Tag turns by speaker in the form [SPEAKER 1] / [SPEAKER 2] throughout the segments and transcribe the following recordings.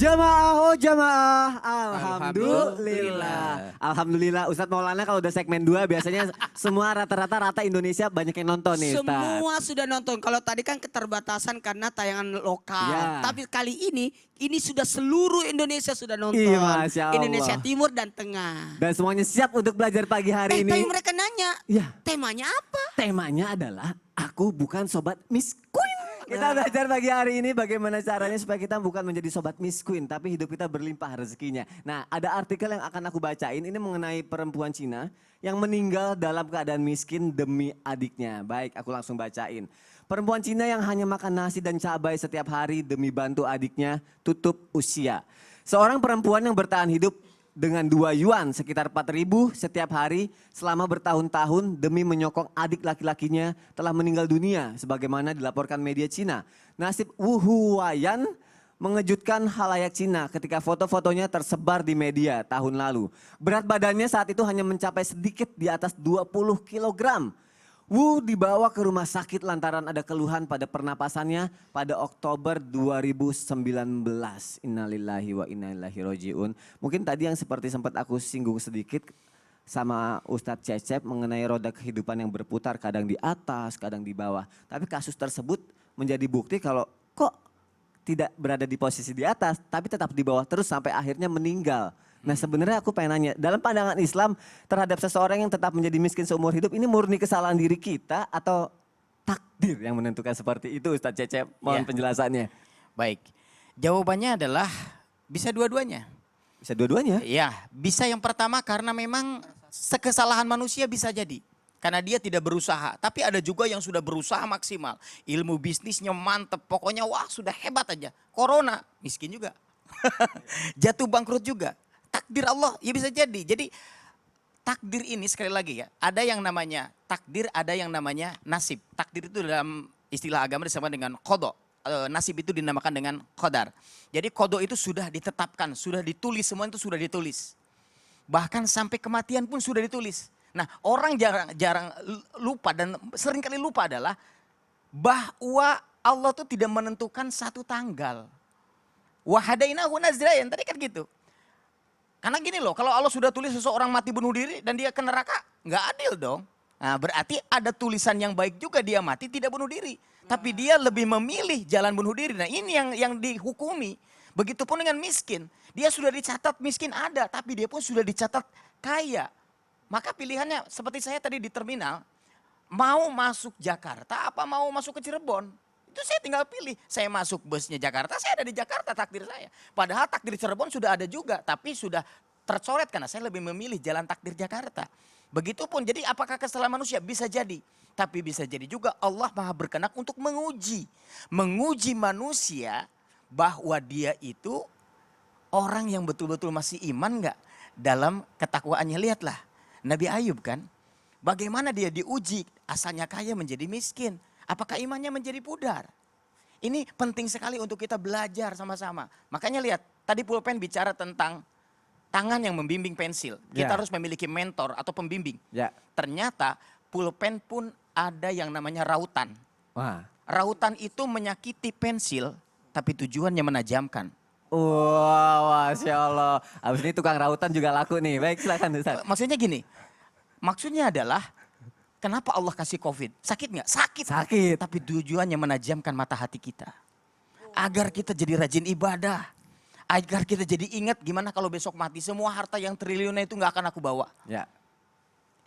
[SPEAKER 1] Jamaah, oh jamaah, alhamdulillah. Alhamdulillah, Ustadz Maulana kalau udah segmen 2 biasanya semua rata-rata Indonesia banyak yang nonton nih Ustadz.
[SPEAKER 2] Semua sudah nonton, kalau tadi kan keterbatasan karena tayangan lokal.
[SPEAKER 1] Ya.
[SPEAKER 2] Tapi kali ini sudah seluruh Indonesia sudah nonton.
[SPEAKER 1] Iya, Masya Allah.
[SPEAKER 2] Indonesia Timur dan Tengah.
[SPEAKER 1] Dan semuanya siap untuk belajar pagi hari ini.
[SPEAKER 2] Tapi mereka nanya,
[SPEAKER 1] Ya.
[SPEAKER 2] temanya apa?
[SPEAKER 1] Temanya adalah aku bukan sobat Miss Queen. Kita belajar pagi hari ini bagaimana caranya supaya kita bukan menjadi sobat Miss Queen, tapi hidup kita berlimpah rezekinya. Nah, ada artikel yang akan aku bacain, ini mengenai perempuan Cina yang meninggal dalam keadaan miskin demi adiknya. Baik, aku langsung bacain. Perempuan Cina yang hanya makan nasi dan cabai setiap hari demi bantu adiknya tutup usia. Seorang perempuan yang bertahan hidup dengan 2 yuan sekitar 4.000 setiap hari selama bertahun-tahun demi menyokong adik laki-lakinya telah meninggal dunia sebagaimana dilaporkan media Cina. Nasib Wu Huayan mengejutkan halayak Cina ketika foto-fotonya tersebar di media tahun lalu. Berat badannya saat itu hanya mencapai sedikit di atas 20 kilogram. Wu dibawa ke rumah sakit lantaran ada keluhan pada pernapasannya pada Oktober 2019. Innalillahi wa inna ilaihi roji'un. Mungkin tadi yang seperti sempat aku singgung sedikit sama Ustadz Cecep mengenai roda kehidupan yang berputar kadang di atas, kadang di bawah. Tapi kasus tersebut menjadi bukti kalau kok tidak berada di posisi di atas tapi tetap di bawah terus sampai akhirnya meninggal. Nah sebenarnya aku pengen nanya, dalam pandangan Islam terhadap seseorang yang tetap menjadi miskin seumur hidup ini murni kesalahan diri kita atau takdir yang menentukan seperti itu Ustadz Cecep? Mohon penjelasannya.
[SPEAKER 3] Baik, jawabannya adalah bisa dua-duanya.
[SPEAKER 1] Bisa dua-duanya?
[SPEAKER 3] Ya, bisa yang pertama karena memang kesalahan manusia bisa jadi. Karena dia tidak berusaha, tapi ada juga yang sudah berusaha maksimal. Ilmu bisnisnya mantep, pokoknya wah sudah hebat aja. Corona, miskin juga. Jatuh bangkrut juga. Takdir Allah, ya bisa jadi. Jadi takdir ini sekali lagi ya, ada yang namanya takdir, ada yang namanya nasib. Takdir itu dalam istilah agama disebut dengan qada. Nasib itu dinamakan dengan qadar. Jadi qada itu sudah ditetapkan, sudah ditulis, semua itu sudah ditulis. Bahkan sampai kematian pun sudah ditulis. Nah orang jarang lupa dan seringkali lupa adalah bahwa Allah itu tidak menentukan satu tanggal. Wahadainahu najdain, tadi kan gitu. Karena gini loh, kalau Allah sudah tulis seseorang mati bunuh diri dan dia ke neraka, nggak adil dong. Nah, berarti ada tulisan yang baik juga dia mati tidak bunuh diri. Tapi dia lebih memilih jalan bunuh diri. Nah ini yang dihukumi. Begitupun dengan miskin. Dia sudah dicatat miskin ada, tapi dia pun sudah dicatat kaya. Maka pilihannya seperti saya tadi di terminal, mau masuk Jakarta apa mau masuk ke Cirebon? Itu saya tinggal pilih, saya masuk busnya Jakarta, saya ada di Jakarta takdir saya. Padahal takdir Cirebon sudah ada juga, tapi sudah tercoret karena saya lebih memilih jalan takdir Jakarta. Begitupun, jadi apakah kesalahan manusia? Bisa jadi. Tapi bisa jadi juga Allah maha berkenak untuk menguji. Menguji manusia bahwa dia itu orang yang betul-betul masih iman gak dalam ketakwaannya. Lihatlah Nabi Ayub kan, bagaimana dia diuji asalnya kaya menjadi miskin. Apakah imannya menjadi pudar? Ini penting sekali untuk kita belajar sama-sama. Makanya lihat, tadi pulpen bicara tentang tangan yang membimbing pensil. Kita harus memiliki mentor atau pembimbing. Ternyata pulpen pun ada yang namanya rautan.
[SPEAKER 1] Wah.
[SPEAKER 3] Rautan itu menyakiti pensil, tapi tujuannya menajamkan.
[SPEAKER 1] Wah, Masya Allah. Abis ini tukang rautan juga laku nih. Baik, silakan Ustaz.
[SPEAKER 3] Maksudnya gini, maksudnya adalah kenapa Allah kasih COVID? Sakit nggak? Sakit.
[SPEAKER 1] Sakit.
[SPEAKER 3] Tapi tujuannya menajamkan mata hati kita. Agar kita jadi rajin ibadah. Agar kita jadi ingat gimana kalau besok mati. Semua harta yang triliunnya itu nggak akan aku bawa.
[SPEAKER 1] Ya.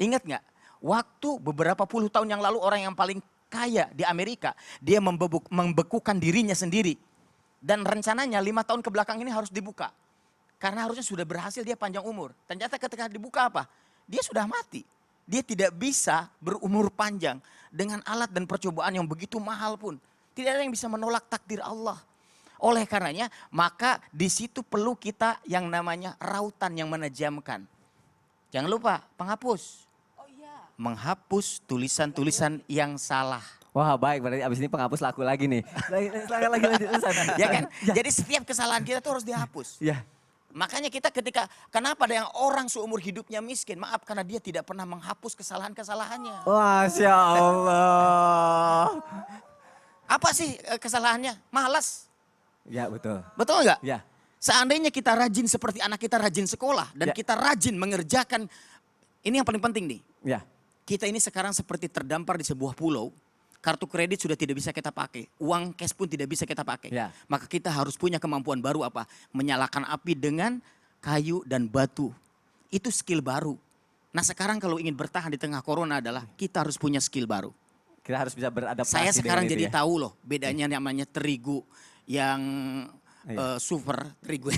[SPEAKER 3] Ingat nggak? Waktu beberapa puluh tahun yang lalu orang yang paling kaya di Amerika. Dia membekukan dirinya sendiri. Dan rencananya 5 tahun ke belakang ini harus dibuka. Karena harusnya sudah berhasil dia panjang umur. Ternyata ketika dibuka apa? Dia sudah mati. Dia tidak bisa berumur panjang dengan alat dan percobaan yang begitu mahal pun. Tidak ada yang bisa menolak takdir Allah. Oleh karenanya, maka di situ perlu kita yang namanya rautan yang menajamkan. Jangan lupa, penghapus. Menghapus tulisan-tulisan yang salah.
[SPEAKER 1] Wah baik, berarti abis ini penghapus laku lagi nih. Lagi Ustaz.
[SPEAKER 3] Ya kan? Jadi setiap kesalahan kita tuh harus dihapus.
[SPEAKER 1] Ya.
[SPEAKER 3] Makanya kita kenapa ada yang orang seumur hidupnya miskin? Maaf, karena dia tidak pernah menghapus kesalahan-kesalahannya.
[SPEAKER 1] Masya Allah.
[SPEAKER 3] Apa sih kesalahannya? Malas.
[SPEAKER 1] Ya betul.
[SPEAKER 3] Betul nggak?
[SPEAKER 1] Ya.
[SPEAKER 3] Seandainya kita rajin seperti anak kita rajin sekolah dan
[SPEAKER 1] Ya.
[SPEAKER 3] kita rajin mengerjakan, ini yang paling penting nih.
[SPEAKER 1] Ya.
[SPEAKER 3] Kita ini sekarang seperti terdampar di sebuah pulau. Kartu kredit sudah tidak bisa kita pakai. Uang cash pun tidak bisa kita pakai.
[SPEAKER 1] Ya.
[SPEAKER 3] Maka kita harus punya kemampuan baru apa? Menyalakan api dengan kayu dan batu. Itu skill baru. Nah sekarang kalau ingin bertahan di tengah corona adalah kita harus punya skill baru.
[SPEAKER 1] Kita harus bisa beradaptasi.
[SPEAKER 3] Saya sekarang
[SPEAKER 1] dengan itu
[SPEAKER 3] jadi
[SPEAKER 1] ya.
[SPEAKER 3] tahu loh bedanya namanya terigu yang super terigu.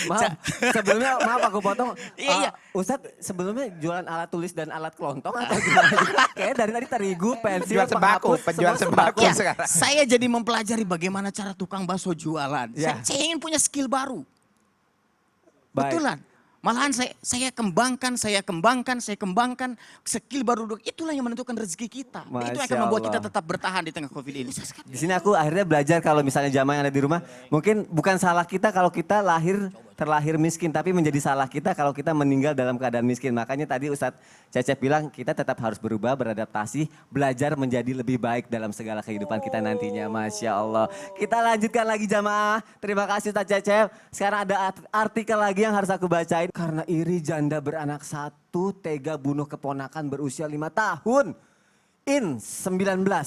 [SPEAKER 1] Maaf, sebelumnya maaf aku potong.
[SPEAKER 3] Iya, iya.
[SPEAKER 1] Ustadz sebelumnya jualan alat tulis dan alat kelontong atau gimana? Kayaknya dari tadi terigu, pensil,
[SPEAKER 4] Jual sembako,
[SPEAKER 1] penghapus,
[SPEAKER 4] penjual
[SPEAKER 1] semua
[SPEAKER 4] sembako.
[SPEAKER 3] Ya,
[SPEAKER 4] Sekarang.
[SPEAKER 3] saya jadi mempelajari bagaimana cara tukang bakso jualan.
[SPEAKER 1] Ya.
[SPEAKER 3] Saya ingin punya skill baru.
[SPEAKER 1] Baik.
[SPEAKER 3] Betulan. Malahan saya kembangkan skill baru. Itulah yang menentukan rezeki kita. Itu yang akan
[SPEAKER 1] Masya
[SPEAKER 3] membuat kita
[SPEAKER 1] Allah.
[SPEAKER 3] tetap bertahan di tengah Covid ini.
[SPEAKER 1] Di sini aku akhirnya belajar kalau misalnya jamaah yang ada di rumah, mungkin bukan salah kita kalau kita terlahir miskin, tapi menjadi salah kita kalau kita meninggal dalam keadaan miskin. Makanya tadi Ustadz Cecep bilang kita tetap harus berubah, beradaptasi, belajar menjadi lebih baik dalam segala kehidupan kita nantinya. Masya Allah. Kita lanjutkan lagi jamaah. Terima kasih Ustadz Cecep. Sekarang ada artikel lagi yang harus aku bacain. Karena iri janda beranak satu tega bunuh keponakan berusia 5 tahun. 19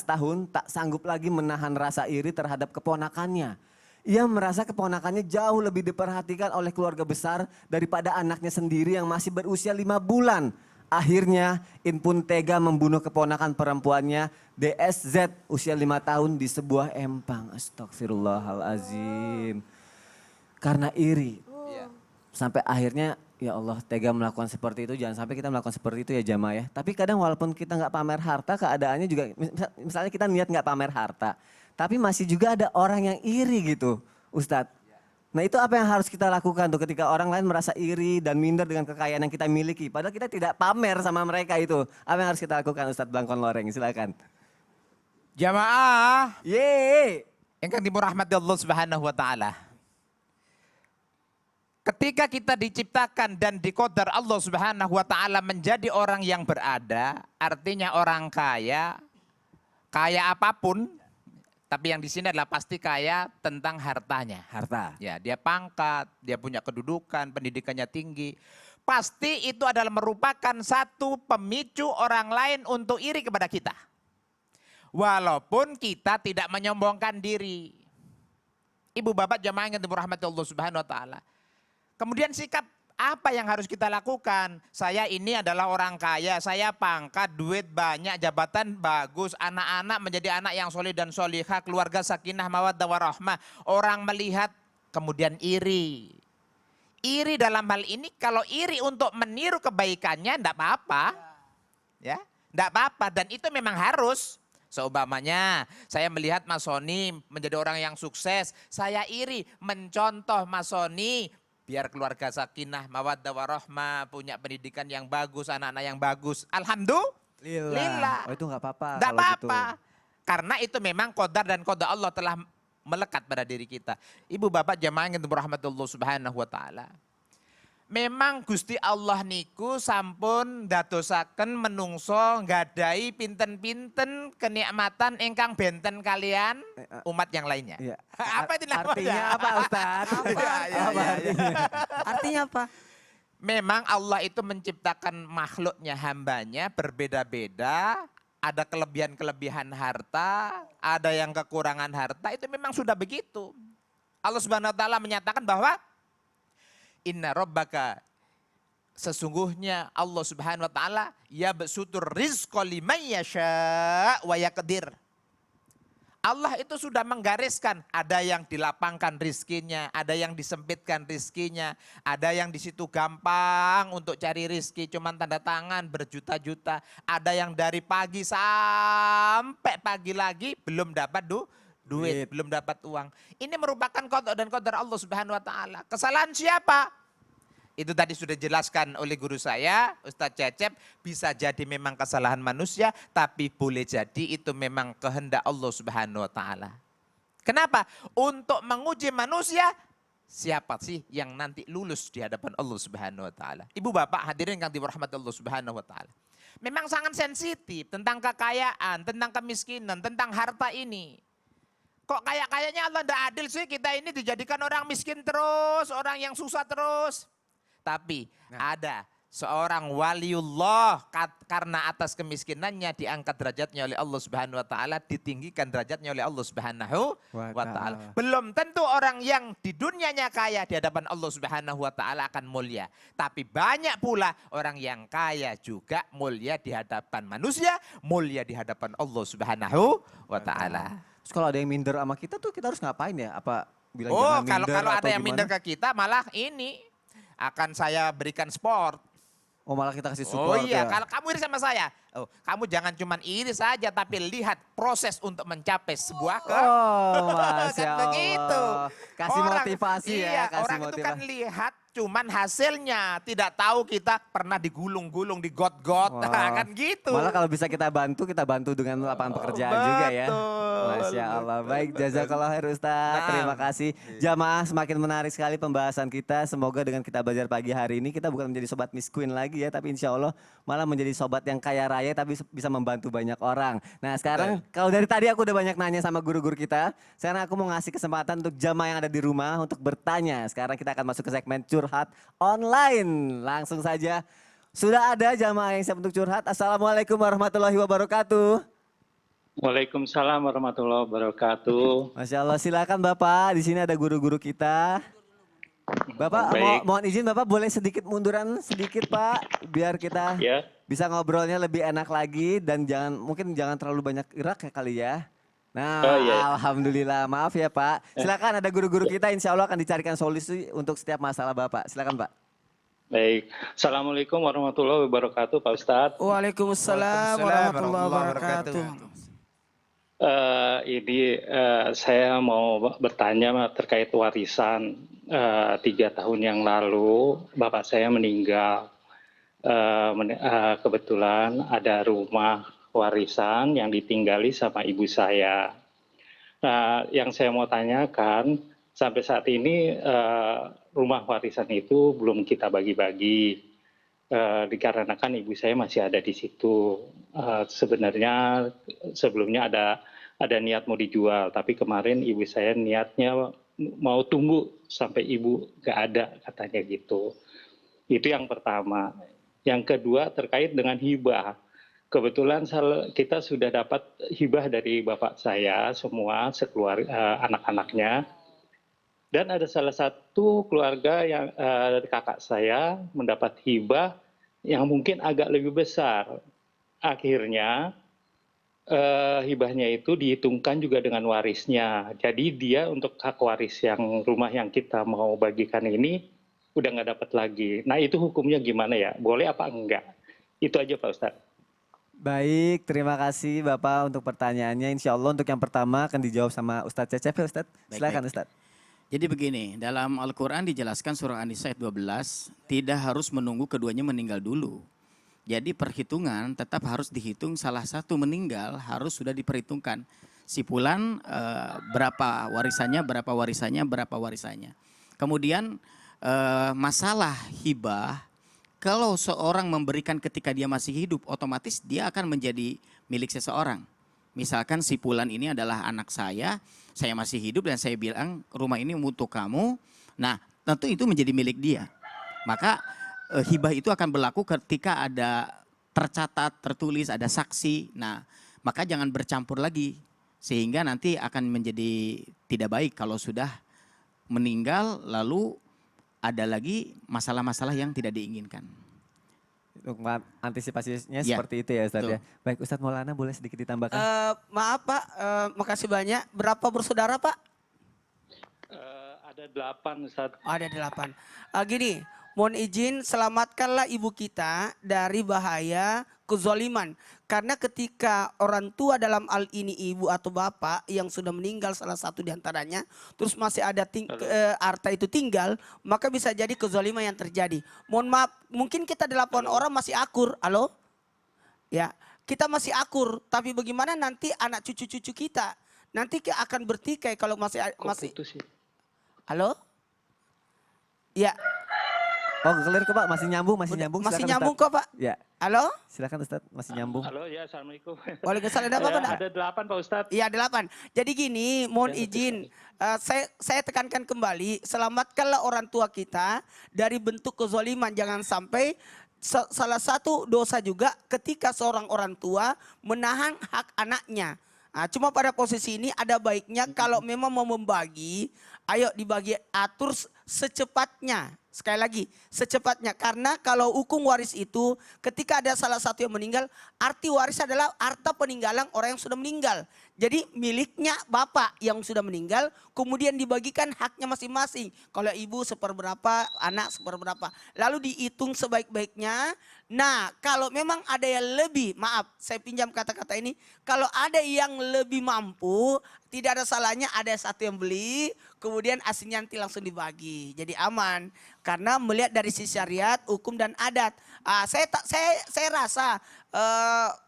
[SPEAKER 1] tahun tak sanggup lagi menahan rasa iri terhadap keponakannya. Ia merasa keponakannya jauh lebih diperhatikan oleh keluarga besar daripada anaknya sendiri yang masih berusia 5 bulan. Akhirnya In pun tega membunuh keponakan perempuannya DSZ usia 5 tahun di sebuah empang. Astagfirullahalazim. Karena iri. Sampai akhirnya ya Allah tega melakukan seperti itu. Jangan sampai kita melakukan seperti itu ya jamaah ya. Tapi kadang walaupun kita nggak pamer harta keadaannya juga. Misalnya kita niat nggak pamer harta. Tapi masih juga ada orang yang iri gitu Ustadz. Nah itu apa yang harus kita lakukan tuh ketika orang lain merasa iri dan minder dengan kekayaan yang kita miliki. Padahal kita tidak pamer sama mereka itu. Apa yang harus kita lakukan Ustadz Blangkon Loreng, silakan.
[SPEAKER 4] Jamaah
[SPEAKER 1] Yeay.
[SPEAKER 4] ingkang dimurahmati Allah Subhanahu wa taala. Ketika kita diciptakan dan dikodar Allah Subhanahu wa taala menjadi orang yang berada, artinya orang kaya, kaya apapun, tapi yang di sini adalah pasti kaya tentang hartanya.
[SPEAKER 1] Harta.
[SPEAKER 4] Ya, dia pangkat, dia punya kedudukan, pendidikannya tinggi. Pasti itu adalah merupakan satu pemicu orang lain untuk iri kepada kita. Walaupun kita tidak menyombongkan diri. Ibu bapak jamaah yang dirahmati Allah Subhanahu wa taala. Kemudian sikap apa yang harus kita lakukan? Saya ini adalah orang kaya, saya pangkat, duit banyak, jabatan bagus, anak-anak menjadi anak yang soleh dan solihah, keluarga sakinah mawaddah warahmah. Orang melihat kemudian iri. Iri dalam hal ini kalau iri untuk meniru kebaikannya enggak apa-apa. Ya, enggak apa-apa dan itu memang harus. Seumpamanya saya melihat Mas Sony menjadi orang yang sukses, saya iri mencontoh Mas Sony biar keluarga sakinah, mawaddah warahmah, punya pendidikan yang bagus, anak-anak yang bagus. Alhamdulillah.
[SPEAKER 1] Oh itu nggak apa-apa.
[SPEAKER 4] Enggak
[SPEAKER 1] kalau
[SPEAKER 4] apa-apa.
[SPEAKER 1] gitu.
[SPEAKER 4] Karena itu memang qadar dan qada Allah telah melekat pada diri kita. Ibu bapak jamaah yang dirahmati Allah Subhanahu wa taala. Memang Gusti Allah niku sampun dadosaken menungso nggadai pinten-pinten kenikmatan ingkang benten kalian umat yang lainnya.
[SPEAKER 1] Iya.
[SPEAKER 4] Apa itu namanya?
[SPEAKER 1] Artinya apa Ustadz?
[SPEAKER 4] Apa artinya?
[SPEAKER 2] Artinya apa?
[SPEAKER 4] Memang Allah itu menciptakan makhluknya, hambanya berbeda-beda. Ada kelebihan-kelebihan harta, ada yang kekurangan harta, itu memang sudah begitu. Allah Subhanahu wa taala menyatakan bahwa inna rabbaka, sesungguhnya Allah Subhanahu wa taala yabsutur rizqa liman yasha wa yaqdir. Allah itu sudah menggariskan, ada yang dilapangkan rizkinya, ada yang disempitkan rizkinya, ada yang di situ gampang untuk cari rizki, cuman tanda tangan berjuta-juta, ada yang dari pagi sampai pagi lagi belum dapat duit, belum dapat uang. Ini merupakan qada dan qadar Allah Subhanahu wa taala. Kesalahan siapa? Itu tadi sudah dijelaskan oleh guru saya, Ustadz Cecep, bisa jadi memang kesalahan manusia, tapi boleh jadi itu memang kehendak Allah Subhanahu wa taala. Kenapa? Untuk menguji manusia, siapa sih yang nanti lulus di hadapan Allah Subhanahu wa taala? Ibu bapak hadirin yang dirahmati Allah Subhanahu wa taala. Memang sangat sensitif tentang kekayaan, tentang kemiskinan, tentang harta ini. Kok kayaknya Allah ndak adil sih, kita ini dijadikan orang miskin terus, orang yang susah terus. Tapi ada seorang waliullah karena atas kemiskinannya diangkat derajatnya oleh Allah Subhanahu wa taala, ditinggikan derajatnya oleh Allah Subhanahu wa taala. Belum tentu orang yang di dunianya kaya di hadapan Allah Subhanahu wa taala akan mulia. Tapi banyak pula orang yang kaya juga mulia di hadapan manusia, mulia di hadapan Allah Subhanahu wa taala.
[SPEAKER 1] Terus kalau ada yang minder sama kita tuh kita harus ngapain ya? Apa bilang
[SPEAKER 4] Oh,
[SPEAKER 1] jangan minder
[SPEAKER 4] kalau ada
[SPEAKER 1] atau
[SPEAKER 4] yang minder
[SPEAKER 1] gimana?
[SPEAKER 4] ke kita malah ini akan saya berikan sport.
[SPEAKER 1] Oh malah kita kasih
[SPEAKER 4] Oh
[SPEAKER 1] support
[SPEAKER 4] iya,
[SPEAKER 1] ya?
[SPEAKER 4] kalau kamu iri sama saya, kamu jangan cuman iri saja, tapi lihat proses untuk mencapai sebuah
[SPEAKER 1] Oh, Masya
[SPEAKER 4] Kan begitu.
[SPEAKER 1] Allah. Kasih motivasi ya,
[SPEAKER 4] iya,
[SPEAKER 1] kasih
[SPEAKER 4] orang itu kan
[SPEAKER 1] motivasi.
[SPEAKER 4] lihat cuman hasilnya, tidak tahu kita pernah digulung-gulung, digot-got,
[SPEAKER 1] Wah.
[SPEAKER 4] kan gitu.
[SPEAKER 1] Malah kalau bisa kita bantu dengan lapangan pekerjaan juga ya.
[SPEAKER 4] betul.
[SPEAKER 1] Masya Allah. Baik, jazakallah khair Ustaz.
[SPEAKER 4] Nah.
[SPEAKER 1] Terima kasih. Jamaah, semakin menarik sekali pembahasan kita. Semoga dengan kita belajar pagi hari ini kita bukan menjadi sobat Miss Queen lagi ya, tapi insya Allah malah menjadi sobat yang kaya raya tapi bisa membantu banyak orang. Nah sekarang kalau dari tadi aku udah banyak nanya sama guru-guru kita. Sekarang aku mau ngasih kesempatan untuk jamaah yang ada di rumah untuk bertanya. Sekarang kita akan masuk ke segmen curhat online. Langsung saja. Sudah ada jamaah yang siap untuk curhat. Assalamualaikum warahmatullahi wabarakatuh.
[SPEAKER 5] Waalaikumsalam warahmatullahi wabarakatuh.
[SPEAKER 1] Masya Allah, silakan Bapak. Di sini ada guru-guru kita. Bapak,
[SPEAKER 5] Baik.
[SPEAKER 1] mohon izin Bapak boleh sedikit munduran sedikit Pak, biar kita
[SPEAKER 5] Ya,
[SPEAKER 1] bisa ngobrolnya lebih enak lagi dan mungkin jangan terlalu banyak gerak ya kali ya. Nah,
[SPEAKER 5] Oh, iya.
[SPEAKER 1] alhamdulillah, maaf ya Pak. Silakan ada guru-guru kita, insya Allah akan dicarikan solusi untuk setiap masalah Bapak. Silakan Pak.
[SPEAKER 5] baik. Assalamualaikum warahmatullahi wabarakatuh, Pak Ustadz.
[SPEAKER 2] Waalaikumsalam warahmatullahi wabarakatuh.
[SPEAKER 5] Saya mau bertanya terkait warisan. 3 tahun yang lalu, bapak saya meninggal. Kebetulan ada rumah warisan yang ditinggali sama ibu saya. Nah, yang saya mau tanyakan, sampai saat ini rumah warisan itu belum kita bagi-bagi, dikarenakan ibu saya masih ada di situ. Sebenarnya sebelumnya ada niat mau dijual, tapi kemarin ibu saya niatnya mau tunggu sampai ibu gak ada, katanya gitu. Itu yang pertama. Yang kedua terkait dengan hibah. Kebetulan kita sudah dapat hibah dari bapak saya semua, sekeluarga anak-anaknya. Dan ada salah satu keluarga yang dari kakak saya mendapat hibah yang mungkin agak lebih besar. Akhirnya hibahnya itu dihitungkan juga dengan warisnya. Jadi dia untuk hak waris yang rumah yang kita mau bagikan ini udah nggak dapat lagi. Nah itu hukumnya gimana ya? Boleh apa enggak? Itu aja Pak Ustadz.
[SPEAKER 1] Baik, terima kasih Bapak untuk pertanyaannya. Insya Allah untuk yang pertama akan dijawab sama Ustadz Cecep ya Ustadz. Silakan
[SPEAKER 3] Baik.
[SPEAKER 1] Ustadz.
[SPEAKER 3] Jadi begini, dalam Al-Quran dijelaskan surah An-Nisa ayat 12, tidak harus menunggu keduanya meninggal dulu. Jadi perhitungan tetap harus dihitung, salah satu meninggal harus sudah diperhitungkan. Si fulan berapa warisannya. Kemudian masalah hibah, kalau seorang memberikan ketika dia masih hidup, otomatis dia akan menjadi milik seseorang. Misalkan si fulan ini adalah anak saya masih hidup dan saya bilang rumah ini untuk kamu. Nah tentu itu menjadi milik dia. Maka hibah itu akan berlaku ketika ada tercatat, tertulis, ada saksi. Nah, maka jangan bercampur lagi sehingga nanti akan menjadi tidak baik kalau sudah meninggal lalu ada lagi masalah-masalah yang tidak diinginkan.
[SPEAKER 1] Untuk antisipasinya
[SPEAKER 3] Ya,
[SPEAKER 1] seperti itu ya Ustadz
[SPEAKER 3] betul.
[SPEAKER 1] ya. Baik Ustadz Maulana boleh sedikit ditambahkan?
[SPEAKER 2] Maaf Pak, makasih banyak. Berapa bersaudara Pak?
[SPEAKER 5] Ada 8 Ustadz.
[SPEAKER 2] Ada 8. Gini, mohon izin selamatkanlah ibu kita dari bahaya kezaliman. Karena ketika orang tua dalam hal ini ibu atau bapak yang sudah meninggal salah satu diantaranya, terus masih ada harta itu tinggal, maka bisa jadi kezaliman yang terjadi. Mohon maaf, mungkin kita 8 orang masih akur. Halo? Ya, kita masih akur, tapi bagaimana nanti anak cucu-cucu kita? Nanti akan bertikai kalau masih
[SPEAKER 5] Kok putus sih?
[SPEAKER 2] Halo? Ya.
[SPEAKER 1] Oh clear kok Pak, masih nyambung, masih nyambung.
[SPEAKER 2] Masih
[SPEAKER 1] Silakan,
[SPEAKER 2] nyambung
[SPEAKER 1] Ustadz.
[SPEAKER 2] kok Pak.
[SPEAKER 1] Ya,
[SPEAKER 2] Halo?
[SPEAKER 1] silakan Ustadz, masih nyambung.
[SPEAKER 5] Halo, ya, assalamualaikum.
[SPEAKER 2] Waalaikumsalam. Ada apa Pak?
[SPEAKER 5] Ada 8 Pak Ustadz.
[SPEAKER 2] Iya 8. Jadi gini, mohon izin. Saya tekankan kembali, selamatkanlah orang tua kita dari bentuk kezaliman. Jangan sampai salah satu dosa juga ketika seorang orang tua menahan hak anaknya. Nah, cuma pada posisi ini ada baiknya kalau memang mau membagi, ayo dibagi atur secepatnya. Sekali lagi, secepatnya. Karena kalau hukum waris itu ketika ada salah satu yang meninggal, arti waris adalah harta peninggalan orang yang sudah meninggal. Jadi miliknya bapak yang sudah meninggal, kemudian dibagikan haknya masing-masing. Kalau ibu seperberapa, anak seperberapa. Lalu dihitung sebaik-baiknya. Nah kalau memang ada yang lebih, maaf saya pinjam kata-kata ini. Kalau ada yang lebih mampu, tidak ada salahnya ada satu yang beli, kemudian aslinya nanti langsung dibagi. Jadi aman. Karena melihat dari sisi syariat, hukum dan adat. Saya rasa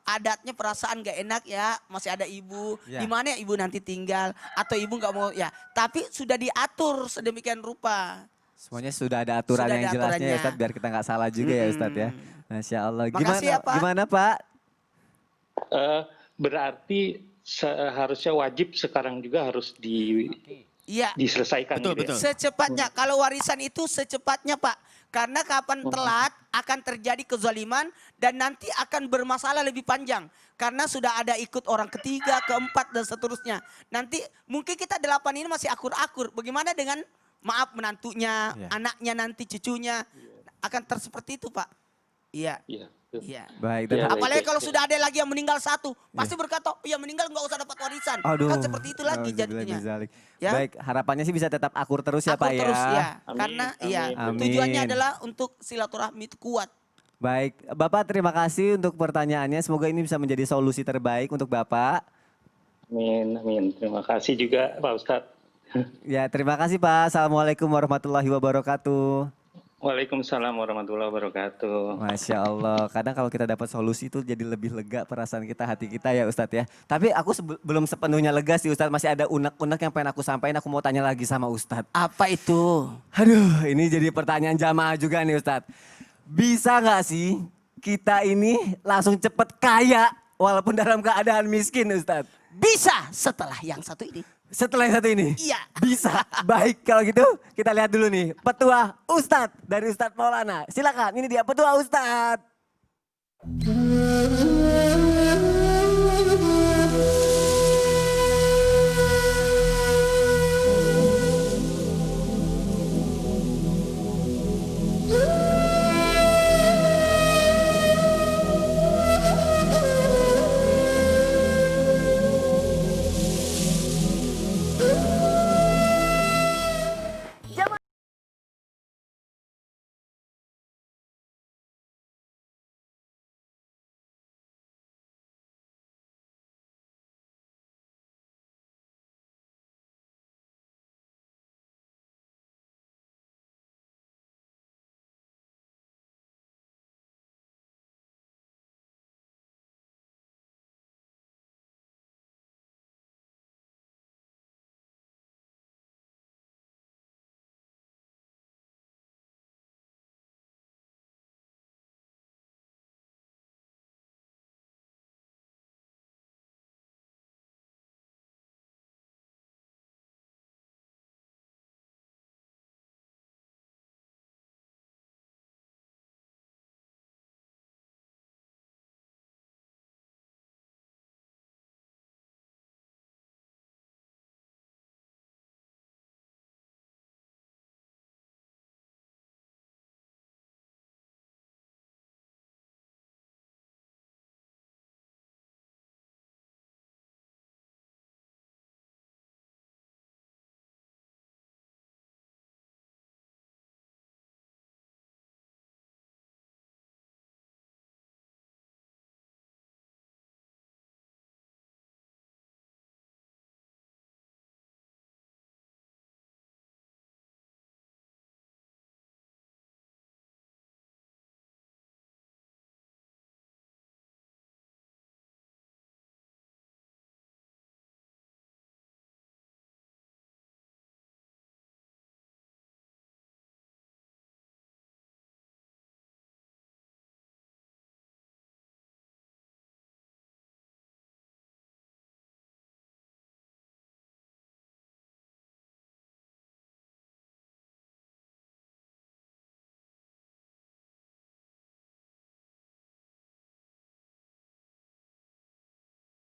[SPEAKER 2] adatnya perasaan gak enak ya, masih ada ibu.
[SPEAKER 1] Ya.
[SPEAKER 2] Di mana ya ibu nanti tinggal atau ibu nggak mau ya. Tapi sudah diatur sedemikian rupa.
[SPEAKER 1] Semuanya sudah ada aturan
[SPEAKER 2] Sudah
[SPEAKER 1] yang
[SPEAKER 2] ada
[SPEAKER 1] jelasnya ya
[SPEAKER 2] aturannya.
[SPEAKER 1] Ustadz, biar kita nggak salah juga ya Ustadz ya. Masya Allah.
[SPEAKER 2] Makasih ya, Pak.
[SPEAKER 1] Gimana Pak?
[SPEAKER 5] Berarti seharusnya wajib sekarang juga harus
[SPEAKER 2] Iya.
[SPEAKER 5] diselesaikan.
[SPEAKER 3] Betul,
[SPEAKER 5] gitu ya?
[SPEAKER 3] betul.
[SPEAKER 2] Secepatnya, kalau warisan itu secepatnya Pak. Karena kapan telat akan terjadi kezaliman dan nanti akan bermasalah lebih panjang. Karena sudah ada ikut orang ketiga, keempat dan seterusnya. Nanti mungkin kita 8 ini masih akur-akur. Bagaimana dengan maaf menantunya,
[SPEAKER 1] Iya.
[SPEAKER 2] anaknya nanti cucunya. Akan seperti itu Pak. Iya.
[SPEAKER 5] Iya. betul.
[SPEAKER 2] Iya.
[SPEAKER 1] Baik. Dan
[SPEAKER 5] Iya.
[SPEAKER 2] Apalagi
[SPEAKER 5] baik,
[SPEAKER 2] kalau
[SPEAKER 5] baik.
[SPEAKER 2] sudah ada lagi yang meninggal satu. Pasti berkata, oh ya meninggal nggak usah dapat warisan.
[SPEAKER 1] Aduh.
[SPEAKER 2] Kan seperti itu lagi
[SPEAKER 1] Nauzubillah
[SPEAKER 2] jadinya.
[SPEAKER 1] min zalik.
[SPEAKER 2] Ya.
[SPEAKER 1] Baik, harapannya sih bisa tetap akur terus ya
[SPEAKER 2] Akur
[SPEAKER 1] Pak
[SPEAKER 2] terus
[SPEAKER 1] ya.
[SPEAKER 2] ya.
[SPEAKER 5] Amin,
[SPEAKER 2] Karena iya
[SPEAKER 5] amin.
[SPEAKER 2] tujuannya
[SPEAKER 1] Amin.
[SPEAKER 2] adalah untuk silaturahmi itu kuat.
[SPEAKER 1] Baik, Bapak terima kasih untuk pertanyaannya. Semoga ini bisa menjadi solusi terbaik untuk Bapak.
[SPEAKER 5] Amin, amin. Terima kasih juga Pak Ustadz.
[SPEAKER 1] Ya, terima kasih Pak. Assalamualaikum warahmatullahi wabarakatuh.
[SPEAKER 5] Waalaikumsalam warahmatullahi wabarakatuh.
[SPEAKER 1] Masya Allah, kadang kalau kita dapat solusi itu jadi lebih lega perasaan kita, hati kita ya Ustadz ya. Tapi aku belum sepenuhnya lega sih Ustadz, masih ada unek-unek yang pengen aku sampaikan, aku mau tanya lagi sama Ustadz.
[SPEAKER 2] Apa itu?
[SPEAKER 1] Aduh, ini jadi pertanyaan jamaah juga nih Ustadz. Bisa nggak sih kita ini langsung cepet kaya walaupun dalam keadaan miskin Ustadz?
[SPEAKER 2] Bisa setelah yang satu ini.
[SPEAKER 1] Setelah yang satu ini?
[SPEAKER 2] Iya.
[SPEAKER 1] Bisa. Baik kalau gitu kita lihat dulu nih petua Ustadz dari Ustadz Maulana. Silakan, ini dia petua Ustadz.